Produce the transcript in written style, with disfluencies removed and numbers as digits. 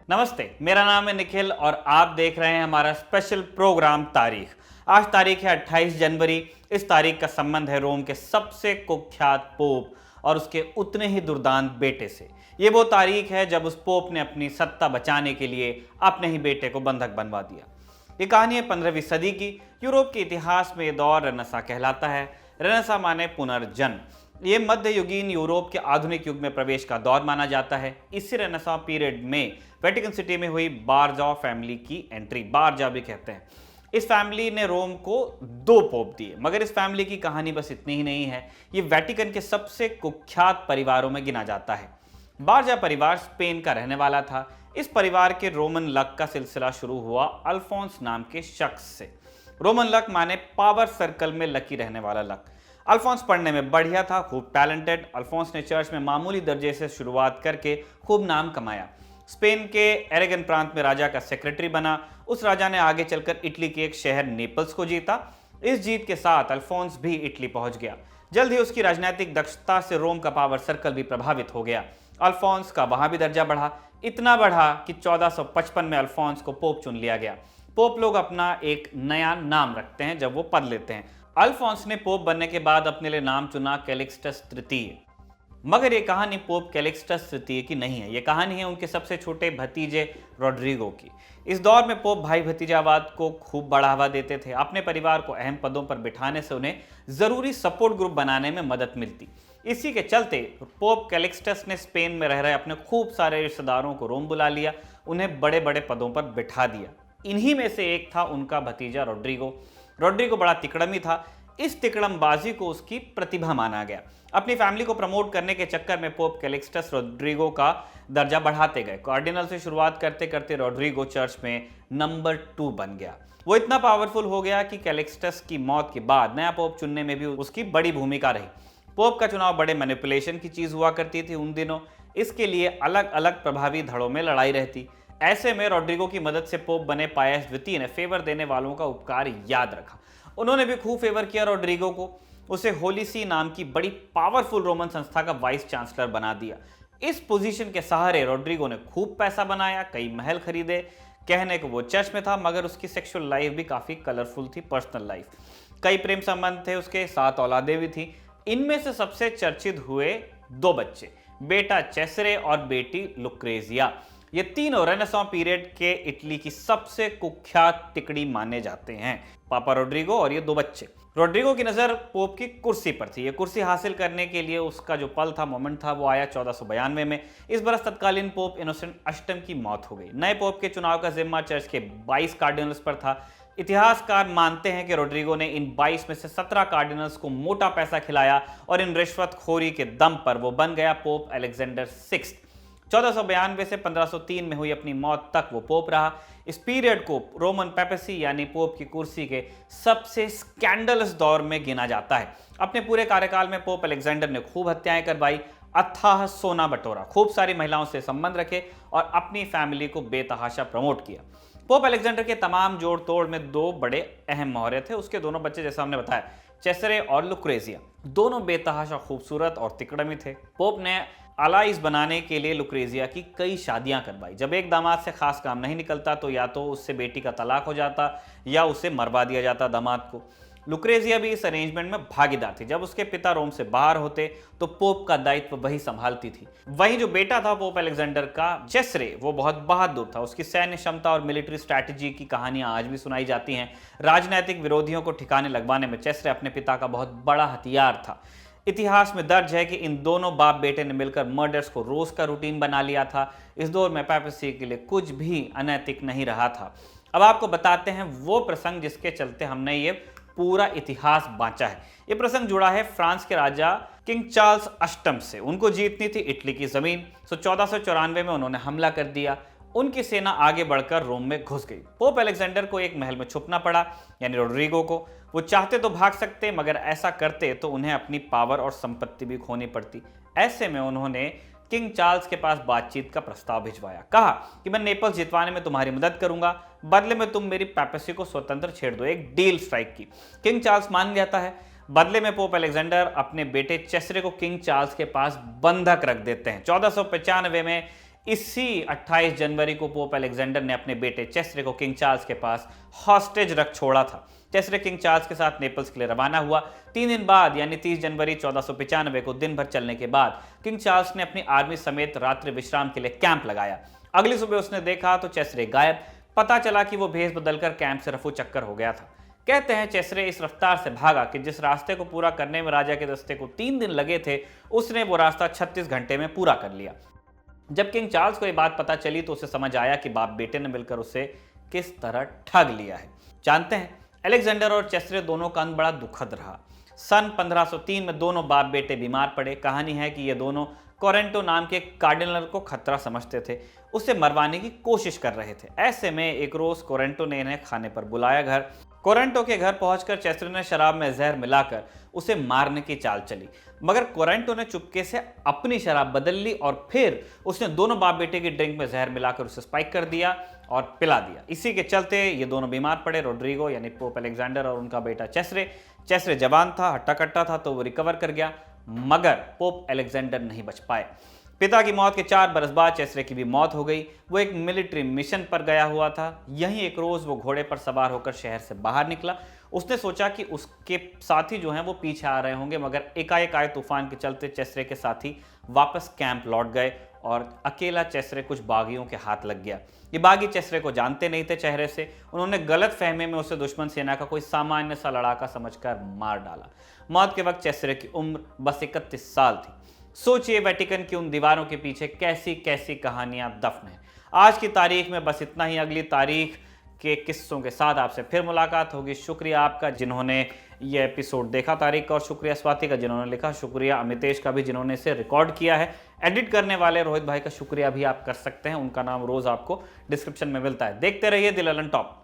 नमस्ते, मेरा नाम है निखिल और आप देख रहे हैं हमारा स्पेशल प्रोग्राम तारीख। आज तारीख है 28 जनवरी। इस तारीख का संबंध है रोम के सबसे कुख्यात पोप और उसके उतने ही दुर्दांत बेटे से। ये वो तारीख है जब उस पोप ने अपनी सत्ता बचाने के लिए अपने ही बेटे को बंधक बनवा दिया। ये कहानी है 15वीं सदी की। यूरोप के इतिहास में ये दौर रेनेसां कहलाता है। रेनेसां माने पुनर्जन्म। ये मध्ययुगीन यूरोप के आधुनिक युग में प्रवेश का दौर माना जाता है। इसी रेनेसां पीरियड में वेटिकन सिटी में हुई बारजा फैमिली की एंट्री, बारजा भी कहते हैं। इस फैमिली ने रोम को 2 पोप दिए, मगर इस फैमिली की कहानी बस इतनी ही नहीं है। ये वेटिकन के सबसे कुख्यात परिवारों में गिना जाता है। बारजा परिवार स्पेन का रहने वाला था। इस परिवार के रोमन लक का सिलसिला शुरू हुआ अल्फोंस नाम के शख्स से। रोमन लक माने पावर सर्कल में लकी रहने वाला लक। अल्फोंस पढ़ने में बढ़िया था, खूब टैलेंटेड। अल्फोंस ने चर्च में मामूली दर्जे से शुरुआत करके खूब नाम कमाया। स्पेन के एरेगन प्रांत में राजा का सेक्रेटरी बना। उस राजा ने आगे चलकर इटली के एक शहर नेपल्स को जीता। इस जीत के साथ अल्फोंस भी इटली पहुंच गया। जल्द ही उसकी राजनीतिक दक्षता से रोम का पावर सर्कल भी प्रभावित हो गया। अल्फोंस का वहां भी दर्जा बढ़ा, इतना बढ़ा कि 1455 में अल्फोंस को पोप चुन लिया गया। पोप लोग अपना एक नया नाम रखते हैं जब वो पद लेते हैं। अल्फोंस ने पोप बनने के बाद अपने लिए नाम चुना कैलिक्सटस तृतीय। मगर ये कहानी पोप कैलिक्सटस तृतीय की नहीं है। ये कहानी है उनके सबसे छोटे भतीजे रोड्रिगो की। इस दौर में पोप भाई भतीजावाद को खूब बढ़ावा देते थे। अपने परिवार को अहम पदों पर बिठाने से उन्हें जरूरी सपोर्ट ग्रुप बनाने में मदद मिलती। इसी के चलते पोप कैलिक्सटस ने स्पेन में रह रहे अपने खूब सारे रिश्तेदारों को रोम बुला लिया, उन्हें बड़े बड़े पदों पर बिठा दिया। इन्हीं में से एक था उनका भतीजा रोड्रिगो। रोड्रिगो बड़ा तिकड़मी था। इस तिकड़मबाजी को उसकी प्रतिभा माना गया। अपनी फैमिली को प्रमोट करने के चक्कर में पोप कैलिक्सटस रोड्रिगो का दर्जा बढ़ाते गए। कार्डिनल से शुरुआत करते करते रोड्रिगो चर्च में नंबर 2 बन गया। वो इतना पावरफुल हो गया कि कैलिक्सटस की मौत के बाद नया पोप चुनने में भी उसकी बड़ी भूमिका रही। पोप का चुनाव बड़े मैनिपुलेशन की चीज हुआ करती थी उन दिनों। इसके लिए अलग अलग प्रभावी धड़ों में लड़ाई रहती। ऐसे में रोड्रिगो की मदद से पोप बने पायस द्वितीय ने फेवर देने वालों का उपकार याद रखा। उन्होंने भी खूब फेवर किया रोड्रिगो को। उसे होली सी नाम की बड़ी पावरफुल रोमन संस्था का वाइस चांसलर बना दिया। इस पोजीशन के सहारे रोड्रिगो ने खूब पैसा बनाया, कई महल खरीदे। कहने को वो चर्च में था, मगर उसकी सेक्सुअल लाइफ भी काफी कलरफुल थी, पर्सनल लाइफ। कई प्रेम संबंध थे उसके, 7 औलादें भी थी। इनमें से सबसे चर्चित हुए 2 बच्चे, बेटा चेसरे और बेटी लुक्रेजिया। ये तीनों रेनेसां पीरियड के इटली की सबसे कुख्यात तिकड़ी माने जाते हैं, पापा रोड्रिगो और ये 2 बच्चे। रोड्रिगो की नज़र पोप की कुर्सी पर थी। ये कुर्सी हासिल करने के लिए उसका जो पल था, मोमेंट था, वो आया 1492 में। इस बरस तत्कालीन पोप इनोसेंट अष्टम की मौत हो गई। नए पोप के चुनाव का जिम्मा चर्च के 22 कार्डिनल्स पर था। इतिहासकार मानते हैं कि रोड्रिगो ने इन 22 में से 17 कार्डिनल्स को मोटा पैसा खिलाया और इन रिश्वतखोरी के दम पर वो बन गया पोप अलेक्जेंडर 6। 1492 से 1503 में हुई अपनी मौत तक वो पोप रहा। इस पीरियड को रोमन पेपेसी यानी पोप की कुर्सी के सबसे स्कैंडलस दौर में गिना जाता है। अपने पूरे कार्यकाल में पोप अलेक्जेंडर ने खूब हत्याएं करवाई, अथाह सोना बटोरा, खूब सारी महिलाओं से संबंध रखे और अपनी फैमिली को बेतहाशा प्रमोट किया। पोप अलेक्जेंडर के तमाम जोड़ तोड़ में 2 बड़े अहम मोहरे थे। उसके दोनों बच्चे, जैसा हमने बताया, चेसरे और लुक्रेजिया, दोनों बेतहाशा खूबसूरत और तिकड़मी थे। पोप ने अलाइज बनाने के लिए लुक्रेजिया की कई शादियां करवाई। जब एक दामाद से खास काम नहीं निकलता तो या तो उससे बेटी का तलाक हो जाता या उसे मरवा दिया जाता दामाद को। लुक्रेजिया भी इस अरेंजमेंट में भागीदार थी। जब उसके पिता रोम से बाहर होते तो पोप का दायित्व वही संभालती थी। वहीं जो बेटा था पोप अलेक्जेंडर का, चेसरे, वो बहुत बहादुर था। उसकी सैन्य क्षमता और मिलिट्री स्ट्रैटेजी की कहानियां आज भी सुनाई जाती हैं। राजनीतिक विरोधियों को ठिकाने लगवाने में चेसरे अपने पिता का बहुत बड़ा हथियार था। इतिहास में दर्ज है कि इन दोनों बाप बेटे ने मिलकर मर्डर्स को रोज का रूटीन बना लिया था। इस दौर में पेपेसी के लिए कुछ भी अनैतिक नहीं रहा था। अब आपको बताते हैं वो प्रसंग जिसके चलते हमने ये पूरा इतिहास बांचा है। ये प्रसंग जुड़ा है फ्रांस के राजा किंग चार्ल्स अष्टम से। उनको जीतनी थी इटली की जमीन। 1494 में उन्होंने हमला कर दिया। उनकी सेना आगे बढ़कर रोम में घुस गई। पोप अलेक्जेंडर को एक महल में छुपना पड़ा, यानी रोड्रिगो को। वो चाहते तो भाग सकते, मगर ऐसा करते तो उन्हें अपनी पावर और संपत्ति भी खोनी पड़ती। ऐसे में उन्होंने किंग चार्ल्स के पास बातचीत का प्रस्ताव भिजवाया। कहा कि मैं नेपल्स जितवाने में तुम्हारी मदद करूंगा, बदले में तुम मेरी पेपेसी को स्वतंत्र छेड़ दो। एक डील स्ट्राइक की। किंग चार्ल्स मान जाता है। बदले में पोप अलेक्जेंडर अपने बेटे चेसरे को किंग चार्ल्स के पास बंधक रख देते हैं। 1495 में इसी 28 जनवरी को पोप अलेक्जेंडर ने अपने बेटे चेसरे को किंग चार्ल्स के पास हॉस्टेज रख छोड़ा था। चेसरे किंग चार्ल्स के साथ नेपल्स के लिए रवाना हुआ। 3 दिन बाद यानी 30 जनवरी 1495 को दिन भर चलने के बाद किंग चार्ल्स ने अपनी आर्मी समेत रात्रि विश्राम के लिए कैंप लगाया। अगली सुबह उसने देखा तो चेसरे गायब। पता चला कि वो भेष बदलकर कैंप से रफू चक्कर हो गया था। कहते हैं चेसरे इस रफ्तार से भागा कि जिस रास्ते को पूरा करने में राजा के दस्ते को 3 दिन लगे थे, उसने वो रास्ता 36 घंटे में पूरा कर लिया। जब किंग चार्ल्स को यह बात पता चली तो उसे समझ आया कि बाप बेटे ने मिलकर उसे किस तरह ठग लिया है। जानते हैं, अलेक्जेंडर और चेसरे दोनों का अंत बड़ा दुखद रहा। सन 1503 में दोनों बाप बेटे बीमार पड़े। कहानी है कि ये दोनों कोरेंटो नाम के कार्डिनल को खतरा समझते थे, उसे मरवाने की कोशिश कर रहे थे। ऐसे में एक रोज कोरेंटो ने इन्हें खाने पर बुलाया घर। कोरेंटो के घर पहुंचकर चेसरे ने शराब में जहर मिलाकर उसे मारने की चाल चली, मगर कोरेंटो ने चुपके से अपनी शराब बदल ली और फिर उसने दोनों बाप बेटे की ड्रिंक में जहर मिलाकर उसे स्पाइक कर दिया और पिला दिया। इसी के चलते ये दोनों बीमार पड़े। रोड्रिगो यानी पोप अलेक्जेंडर और उनका बेटा चेसरे जवान था, हट्टा कट्टा था, तो वो रिकवर कर गया, मगर पोप अलेक्जेंडर नहीं बच पाए। पिता की मौत के 4 बरस बाद चेसरे की भी मौत हो गई। वो एक मिलिट्री मिशन पर गया हुआ था। यहीं एक रोज वो घोड़े पर सवार होकर शहर से बाहर निकला। उसने सोचा कि उसके साथी जो हैं वो पीछे आ रहे होंगे, मगर एकाएक आए तूफान के चलते चेसरे के साथी वापस कैंप लौट गए और अकेला चेसरे कुछ बागियों के हाथ लग गया। ये बागी चेसरे को जानते नहीं थे चेहरे से। उन्होंने गलत फहमी में उसे दुश्मन सेना का कोई सामान्य सा लड़ाका समझकर मार डाला। मौत के वक्त चेसरे की उम्र बस 31 साल थी। सोचिए वेटिकन की उन दीवारों के पीछे कैसी कैसी कहानियां दफन हैं। आज की तारीख में बस इतना ही। अगली तारीख के किस्सों के साथ आपसे फिर मुलाकात होगी। शुक्रिया आपका जिन्होंने ये एपिसोड देखा तारीख का, और शुक्रिया स्वाति का जिन्होंने लिखा, शुक्रिया अमितेश का भी जिन्होंने इसे रिकॉर्ड किया है। एडिट करने वाले रोहित भाई का शुक्रिया भी आप कर सकते हैं, उनका नाम रोज आपको डिस्क्रिप्शन में मिलता है। देखते रहिए द ललन टॉप।